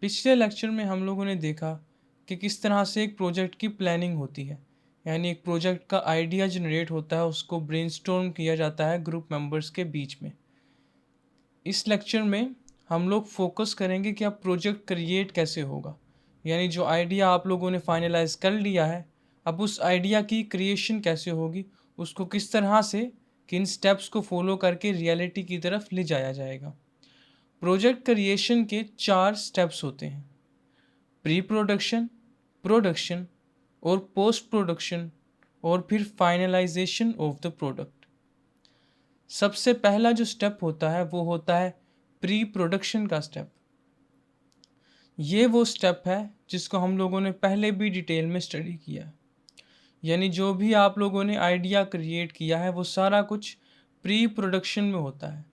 पिछले लेक्चर में हम लोगों ने देखा कि किस तरह से एक प्रोजेक्ट की प्लानिंग होती है। यानी एक प्रोजेक्ट का आइडिया जनरेट होता है, उसको ब्रेनस्टॉर्म किया जाता है ग्रुप मेंबर्स के बीच में। इस लेक्चर में हम लोग फोकस करेंगे कि अब प्रोजेक्ट क्रिएट कैसे होगा। यानी जो आइडिया आप लोगों ने फाइनलाइज कर लिया है, अब उस आइडिया की क्रिएशन कैसे होगी, उसको किस तरह से, किन स्टेप्स को फॉलो करके रियलिटी की तरफ ले जाया जाएगा। प्रोजेक्ट क्रिएशन के 4 स्टेप्स होते हैं: प्री प्रोडक्शन, प्रोडक्शन और पोस्ट प्रोडक्शन, और फिर फाइनलाइजेशन ऑफ द प्रोडक्ट। सबसे पहला जो स्टेप होता है वो होता है प्री प्रोडक्शन का स्टेप। ये वो स्टेप है जिसको हम लोगों ने पहले भी डिटेल में स्टडी किया है। यानी जो भी आप लोगों ने आइडिया क्रिएट किया है वो सारा कुछ प्री प्रोडक्शन में होता है।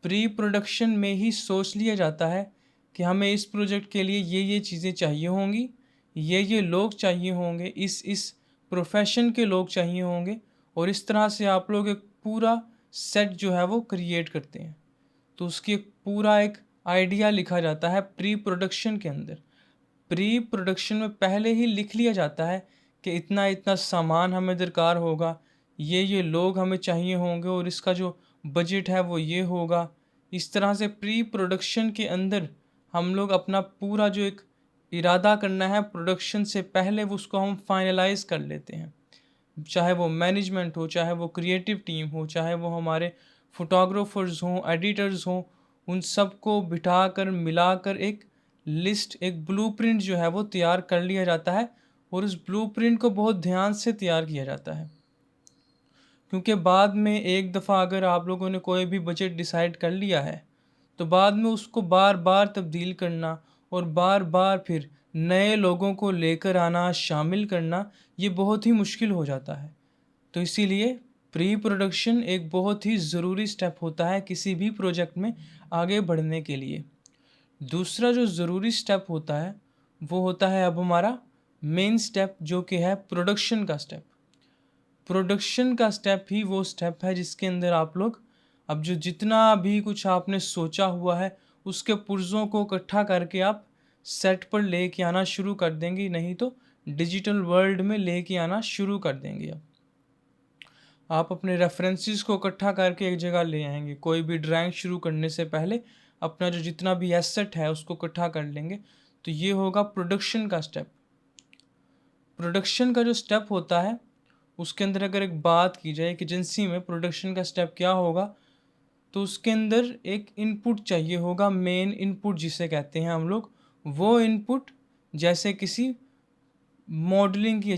प्री प्रोडक्शन में ही सोच लिया जाता है कि हमें इस प्रोजेक्ट के लिए ये चीज़ें चाहिए होंगी, ये लोग चाहिए होंगे, इस प्रोफेशन के लोग चाहिए होंगे, और इस तरह से आप लोग एक पूरा सेट जो है वो क्रिएट करते हैं। तो उसकी पूरा एक आइडिया लिखा जाता है प्री प्रोडक्शन के अंदर। प्री प्रोडक्शन में पहले ही लिख लिया जाता है कि इतना इतना सामान हमें दरकार होगा, ये लोग हमें चाहिए होंगे, और इसका जो बजट है वो ये होगा। इस तरह से प्री प्रोडक्शन के अंदर हम लोग अपना पूरा जो एक इरादा करना है प्रोडक्शन से पहले, वो उसको हम फाइनलाइज कर लेते हैं। चाहे वो मैनेजमेंट हो, चाहे वो क्रिएटिव टीम हो, चाहे वो हमारे फोटोग्राफर्स हों, एडिटर्स हों, उन सब को बिठाकर मिलाकर एक लिस्ट, एक ब्लूप्रिंट जो है वो तैयार कर लिया जाता है। और उस ब्लूप्रिंट को बहुत ध्यान से तैयार किया जाता है, क्योंकि बाद में एक दफ़ा अगर आप लोगों ने कोई भी बजट डिसाइड कर लिया है तो बाद में उसको बार बार तब्दील करना और बार बार फिर नए लोगों को लेकर आना, शामिल करना, ये बहुत ही मुश्किल हो जाता है। तो इसीलिए प्री प्रोडक्शन एक बहुत ही ज़रूरी स्टेप होता है किसी भी प्रोजेक्ट में आगे बढ़ने के लिए। दूसरा जो ज़रूरी स्टेप होता है वो होता है अब हमारा मेन स्टेप, जो कि है प्रोडक्शन का स्टेप। प्रोडक्शन का स्टेप ही वो स्टेप है जिसके अंदर आप लोग अब जो जितना भी कुछ आपने सोचा हुआ है उसके पुर्ज़ों को इकट्ठा करके आप सेट पर लेके आना शुरू कर देंगे, नहीं तो डिजिटल वर्ल्ड में लेके आना शुरू कर देंगे। अब आप अपने रेफरेंसेस को इकट्ठा करके एक जगह ले आएंगे। कोई भी ड्राइंग शुरू करने से पहले अपना जो जितना भी एसेट है उसको इकट्ठा कर लेंगे। तो ये होगा प्रोडक्शन का स्टेप। प्रोडक्शन का जो स्टेप होता है उसके अंदर अगर एक बात की जाए कि एजेंसी में प्रोडक्शन का स्टेप क्या होगा, तो उसके अंदर एक इनपुट चाहिए होगा, मेन इनपुट जिसे कहते हैं हम लोग। वो इनपुट जैसे किसी मॉडलिंग की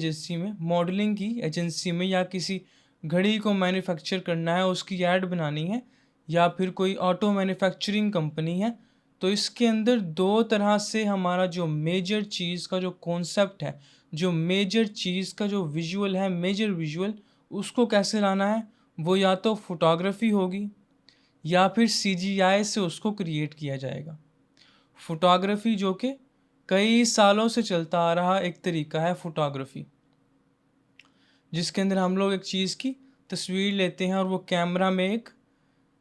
एजेंसी में या किसी घड़ी को मैन्युफैक्चर करना है, उसकी ऐड बनानी है, या फिर कोई ऑटो मैन्युफैक्चरिंग कंपनी है, तो इसके अंदर दो तरह से हमारा जो मेजर चीज़ का जो कॉन्सेप्ट है, जो मेजर चीज़ का जो विजुअल है, मेजर विजुअल, उसको कैसे लाना है, वो या तो फोटोग्राफी होगी या फिर सीजीआई से उसको क्रिएट किया जाएगा। फोटोग्राफी जो कि कई सालों से चलता आ रहा एक तरीका है फोटोग्राफी, जिसके अंदर हम लोग एक चीज़ की तस्वीर लेते हैं और वो कैमरा में एक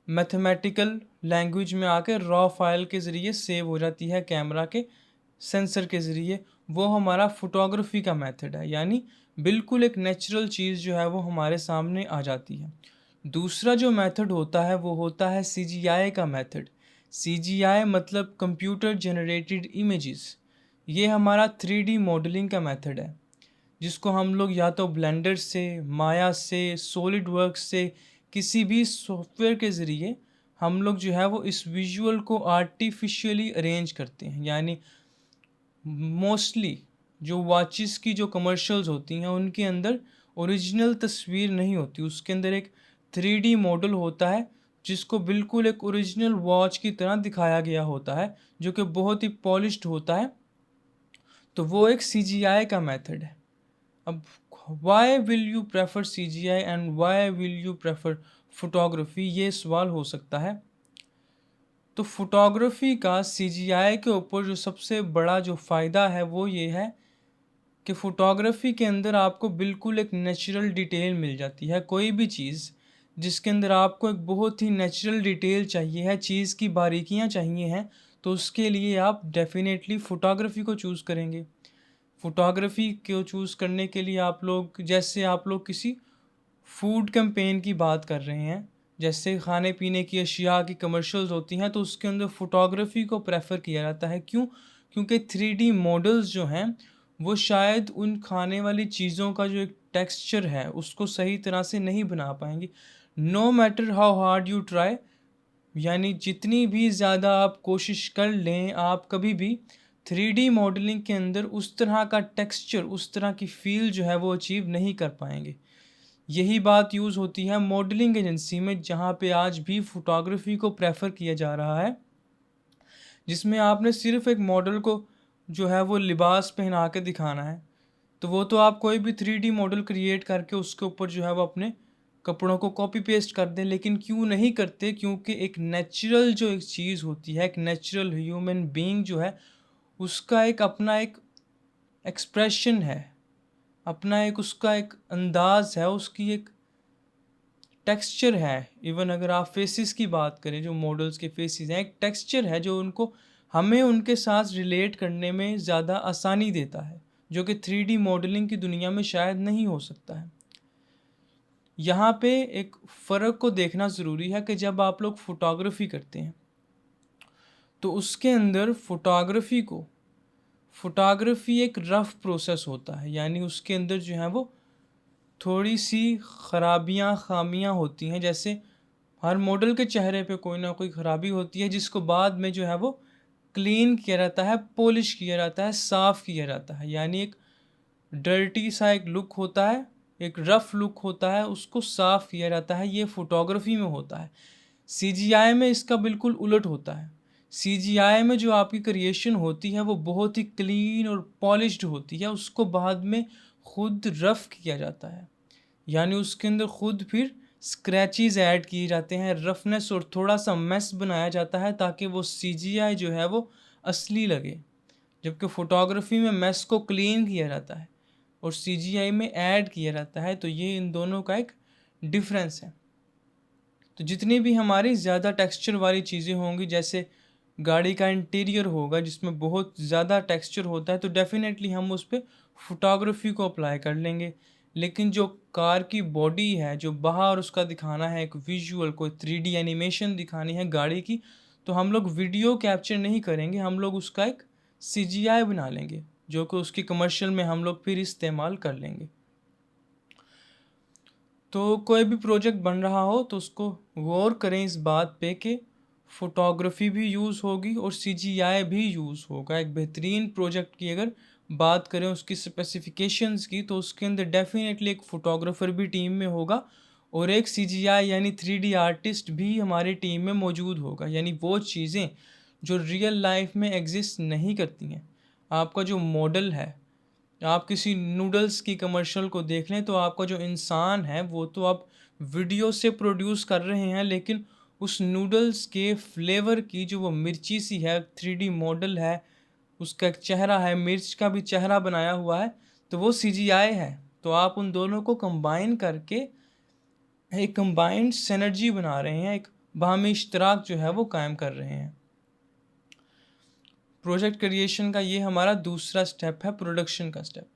मैथमेटिकल लैंग्वेज में आकर रॉ फाइल के ज़रिए सेव हो जाती है कैमरा के सेंसर के ज़रिए। वो हमारा फोटोग्राफी का मेथड है, यानी बिल्कुल एक नेचुरल चीज़ जो है वो हमारे सामने आ जाती है। दूसरा जो मेथड होता है वो होता है सीजीआई का मेथड। सीजीआई मतलब कंप्यूटर जनरेटेड इमेजेस। ये हमारा 3D मॉडलिंग का मेथड है, जिसको हम लोग या तो ब्लेंडर से, माया से, सॉलिड वर्क्स से, किसी भी सॉफ्टवेयर के ज़रिए हम लोग जो है वो इस विजुअल को आर्टिफिशियली अरेंज करते हैं। यानी मोस्टली जो वॉचेस की जो कमर्शियल्स होती हैं उनके अंदर ओरिजिनल तस्वीर नहीं होती, उसके अंदर एक 3D मॉडल होता है जिसको बिल्कुल एक ओरिजिनल वॉच की तरह दिखाया गया होता है, जो कि बहुत ही पॉलिश्ड होता है। तो वो एक CGI का मेथड है। अब why will you prefer CGI and why will you prefer photography, ये सवाल हो सकता है। तो फोटोग्राफी का CGI के ऊपर जो सबसे बड़ा जो फ़ायदा है वो ये है कि फ़ोटोग्राफी के अंदर आपको बिल्कुल एक नेचुरल डिटेल मिल जाती है। कोई भी चीज़ जिसके अंदर आपको एक बहुत ही नेचुरल डिटेल चाहिए है, चीज़ की बारीकियां चाहिए हैं, तो उसके लिए आप डेफिनेटली फ़ोटोग्राफ़ी को चूज़ करेंगे। फ़ोटोग्राफ़ी को चूज़ करने के लिए आप लोग, जैसे आप लोग किसी फूड कैंपेन की बात कर रहे हैं, जैसे खाने पीने की अशिया की कमर्शियल्स होती हैं, तो उसके अंदर फ़ोटोग्राफ़ी को प्रेफ़र किया जाता है। क्यों? क्योंकि 3D मॉडल्स जो हैं, वो शायद उन खाने वाली चीज़ों का जो एक टेक्सचर है, उसको सही तरह से नहीं बना पाएँगे। No matter how hard you try, यानी जितनी भी ज़्यादा आप कोशिश कर लें, आप कभी भी 3D मॉडलिंग के अंदर उस तरह का टेक्सचर, उस तरह की फ़ील जो है वो अचीव नहीं कर पाएँगे। यही बात यूज़ होती है मॉडलिंग एजेंसी में, जहाँ पे आज भी फ़ोटोग्राफ़ी को प्रेफ़र किया जा रहा है, जिसमें आपने सिर्फ़ एक मॉडल को जो है वो लिबास पहना के दिखाना है। तो वो तो आप कोई भी 3D मॉडल क्रिएट करके उसके ऊपर जो है वो अपने कपड़ों को कॉपी पेस्ट कर दें, लेकिन क्यों नहीं करते? क्योंकि एक नेचुरल जो एक चीज़ होती है, एक नेचुरल ह्यूमन बीइंग जो है, उसका एक अपना एक एक्सप्रेशन है, अपना एक उसका एक अंदाज़ है, उसकी एक टेक्सचर है। इवन अगर आप फेसेस की बात करें, जो मॉडल्स के फेसेस हैं, एक टेक्सचर है जो उनको, हमें उनके साथ रिलेट करने में ज़्यादा आसानी देता है, जो कि 3D मॉडलिंग की दुनिया में शायद नहीं हो सकता है। यहाँ पे एक फ़र्क को देखना ज़रूरी है कि जब आप लोग फ़ोटोग्राफ़ी करते हैं, तो उसके अंदर फ़ोटोग्राफ़ी एक रफ़ प्रोसेस होता है, यानी उसके अंदर जो है वो थोड़ी सी ख़राबियाँ, ख़ामियाँ होती हैं। जैसे हर मॉडल के चेहरे पे कोई ना कोई ख़राबी होती है, जिसको बाद में जो है वो क्लीन किया जाता है, पॉलिश किया जाता है, साफ़ किया जाता है। यानी एक डर्टी सा एक लुक होता है, एक रफ़ लुक होता है, उसको साफ़ किया जाता है, ये फ़ोटोग्राफ़ी में होता है। सीजीआई में इसका बिल्कुल उलट होता है। सीजीआई में जो आपकी क्रिएशन होती है वो बहुत ही क्लीन और पॉलिश्ड होती है, उसको बाद में खुद रफ़ किया जाता है। यानी उसके अंदर खुद फिर स्क्रैचेस ऐड किए जाते हैं, रफनेस और थोड़ा-सा मेस बनाया जाता है, ताकि वो सीजीआई जो है वो असली लगे। जबकि फ़ोटोग्राफ़ी में मेस को क्लीन किया जाता है और सीजीआई में ऐड किया जाता है, तो ये इन दोनों का एक डिफ़रेंस है। तो जितनी भी हमारी ज़्यादा टेक्सचर वाली चीज़ें होंगी, जैसे गाड़ी का इंटीरियर होगा जिसमें बहुत ज़्यादा टेक्सचर होता है, तो डेफ़िनेटली हम उस पे फ़ोटोग्राफ़ी को अप्लाई कर लेंगे। लेकिन जो कार की बॉडी है, जो बाहर उसका दिखाना है एक विज़ुअल, कोई 3D एनिमेशन दिखानी है गाड़ी की, तो हम लोग वीडियो कैप्चर नहीं करेंगे, हम लोग उसका एक सीजीआई बना लेंगे, जो कि उसकी कमर्शियल में हम लोग फिर इस्तेमाल कर लेंगे। तो कोई भी प्रोजेक्ट बन रहा हो तो उसको गौर करें इस बात पे कि फ़ोटोग्राफ़ी भी यूज़ होगी और सीजीआई भी यूज़ होगा। एक बेहतरीन प्रोजेक्ट की अगर बात करें उसकी स्पेसिफ़िकेशंस की, तो उसके अंदर डेफ़िनेटली एक फ़ोटोग्राफ़र भी टीम में होगा और एक सीजीआई यानी 3D आर्टिस्ट भी हमारी टीम में मौजूद होगा। यानी वो चीज़ें जो रियल लाइफ़ में एग्ज़िस्ट नहीं करती हैं। आपका जो मॉडल है, आप किसी नूडल्स की कमर्शियल को देख लें, तो आपका जो इंसान है वो तो आप वीडियो से प्रोड्यूस कर रहे हैं, लेकिन उस नूडल्स के फ्लेवर की जो वो मिर्ची सी है, 3D मॉडल है, उसका एक चेहरा है, मिर्च का भी चेहरा बनाया हुआ है, तो वो सीजीआई है। तो आप उन दोनों को कंबाइन करके एक कंबाइंड सिनर्जी बना रहे हैं, एक बाहमी इश्तराक जो है वो कायम कर रहे हैं। प्रोजेक्ट क्रिएशन का ये हमारा दूसरा स्टेप है, प्रोडक्शन का स्टेप।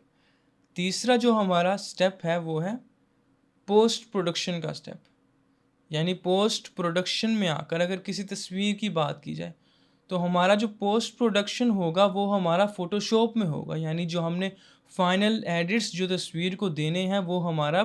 तीसरा जो हमारा स्टेप है वो है पोस्ट प्रोडक्शन का स्टेप। यानी पोस्ट प्रोडक्शन में आकर अगर किसी तस्वीर की बात की जाए, तो हमारा जो पोस्ट प्रोडक्शन होगा वो हमारा फ़ोटोशॉप में होगा। यानी जो हमने फाइनल एडिट्स जो तस्वीर को देने हैं, वो हमारा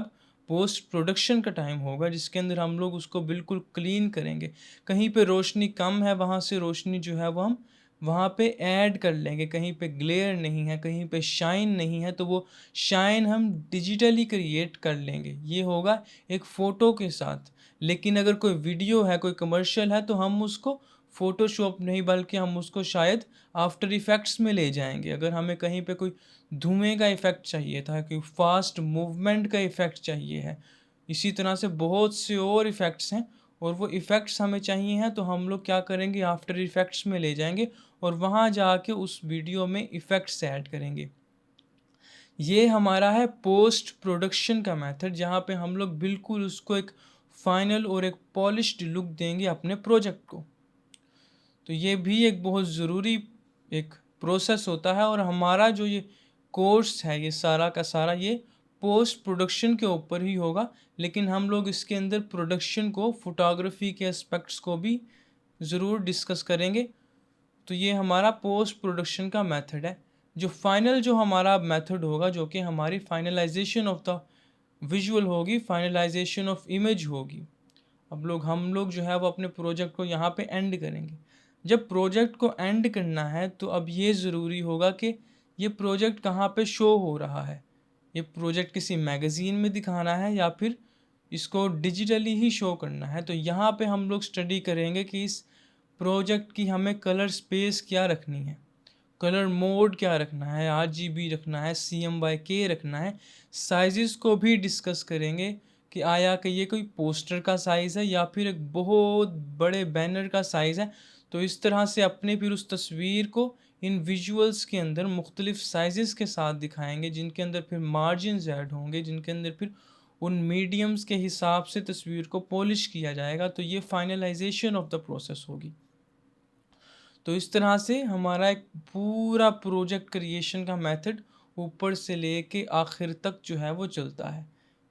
पोस्ट प्रोडक्शन का टाइम होगा, जिसके अंदर हम लोग उसको बिल्कुल क्लीन करेंगे। कहीं पे रोशनी कम है, वहाँ से रोशनी जो है वो हम वहाँ पे ऐड कर लेंगे। कहीं पे ग्लेयर नहीं है, कहीं पे शाइन नहीं है, तो वो शाइन हम डिजिटली क्रिएट कर लेंगे। ये होगा एक फ़ोटो के साथ। लेकिन अगर कोई वीडियो है, कोई कमर्शियल है, तो हम उसको फ़ोटोशॉप नहीं, बल्कि हम उसको शायद आफ्टर इफ़ेक्ट्स में ले जाएँगे। अगर हमें कहीं पे कोई धुएँ का इफ़ेक्ट चाहिए था, कोई फ़ास्ट मूवमेंट का इफ़ेक्ट चाहिए है, इसी तरह से बहुत से और इफ़ेक्ट्स हैं, और वो इफ़ेक्ट्स हमें चाहिए हैं, तो हम लोग क्या करेंगे, आफ्टर इफ़ेक्ट्स में ले जाएँगे और वहाँ जाके उस वीडियो में इफ़ेक्ट्स ऐड करेंगे। ये हमारा है पोस्ट प्रोडक्शन का मेथड, जहाँ पे हम लोग बिल्कुल उसको एक फाइनल और एक पॉलिश्ड लुक देंगे अपने प्रोजेक्ट को। तो ये भी एक बहुत ज़रूरी एक प्रोसेस होता है। और हमारा जो ये कोर्स है ये सारा का सारा ये पोस्ट प्रोडक्शन के ऊपर ही होगा, लेकिन हम लोग इसके अंदर प्रोडक्शन को, फोटोग्राफी के एस्पेक्ट्स को भी ज़रूर डिस्कस करेंगे। तो ये हमारा पोस्ट प्रोडक्शन का मेथड है। जो फाइनल जो हमारा मेथड होगा, जो कि हमारी फाइनलाइजेशन ऑफ द विजुअल होगी, फाइनलाइजेशन ऑफ इमेज होगी। हम लोग जो है वो अपने प्रोजेक्ट को यहाँ पे एंड करेंगे। जब प्रोजेक्ट को एंड करना है तो अब ये ज़रूरी होगा कि ये प्रोजेक्ट कहाँ पे शो हो रहा है। ये प्रोजेक्ट किसी मैगज़ीन में दिखाना है या फिर इसको डिजिटली ही शो करना है। तो यहाँ पे हम लोग स्टडी करेंगे कि इस प्रोजेक्ट की हमें कलर स्पेस क्या रखनी है, कलर मोड क्या रखना है, RGB रखना है, CMYK रखना है। साइज़ को भी डिस्कस करेंगे कि आया कि ये कोई पोस्टर का साइज़ है या फिर एक बहुत बड़े बैनर का साइज़ है। तो इस तरह से अपने फिर उस तस्वीर को इन विजुअल्स के अंदर मुख्तलिफ साइज़ के साथ दिखाएंगे, जिनके अंदर फिर मार्जिनस ऐड होंगे, जिनके अंदर फिर उन मीडियम्स के हिसाब से तस्वीर को पॉलिश किया जाएगा। तो ये फाइनलाइजेशन ऑफ द प्रोसेस होगी। तो इस तरह से हमारा एक पूरा प्रोजेक्ट क्रिएशन का मेथड ऊपर से लेके आखिर तक जो है वो चलता है।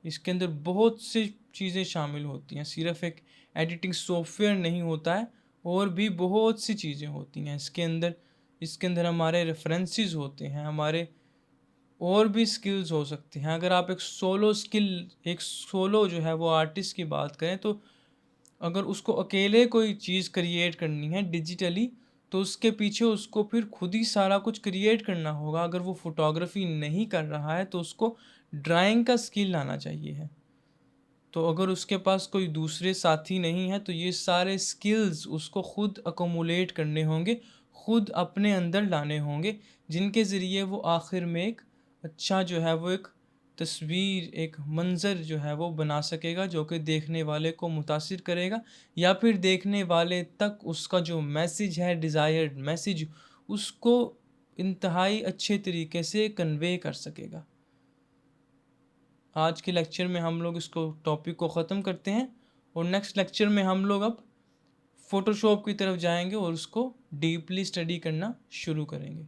इसके अंदर बहुत सी चीज़ें शामिल होती हैं, सिर्फ एक एडिटिंग सॉफ्टवेयर नहीं होता है, और भी बहुत सी चीज़ें होती हैं इसके अंदर हमारे रेफरेंसेस होते हैं, हमारे और भी स्किल्स हो सकती हैं। अगर आप एक सोलो जो है वो आर्टिस्ट की बात करें, तो अगर उसको अकेले कोई चीज़ क्रिएट करनी है डिजिटली, तो उसके पीछे उसको फिर खुद ही सारा कुछ क्रिएट करना होगा। अगर वो फोटोग्राफी नहीं कर रहा है तो उसको ड्राइंग का स्किल आना चाहिए है। तो अगर उसके पास कोई दूसरे साथी नहीं है तो ये सारे स्किल्स उसको खुद अकोमुलेट करने होंगे, खुद अपने अंदर लाने होंगे, जिनके ज़रिए वो आखिर में एक अच्छा जो है वो एक तस्वीर, एक मंज़र जो है वो बना सकेगा, जो कि देखने वाले को मुतासिर करेगा, या फिर देखने वाले तक उसका जो मैसेज है, डिज़ायर्ड मैसेज, उसको इंतहाई अच्छे तरीके से कन्वे कर सकेगा। आज के लेक्चर में हम लोग इसको टॉपिक को ख़त्म करते हैं, और नेक्स्ट लेक्चर में हम लोग अब फ़ोटोशॉप की तरफ जाएंगे और उसको डीपली स्टडी करना शुरू करेंगे।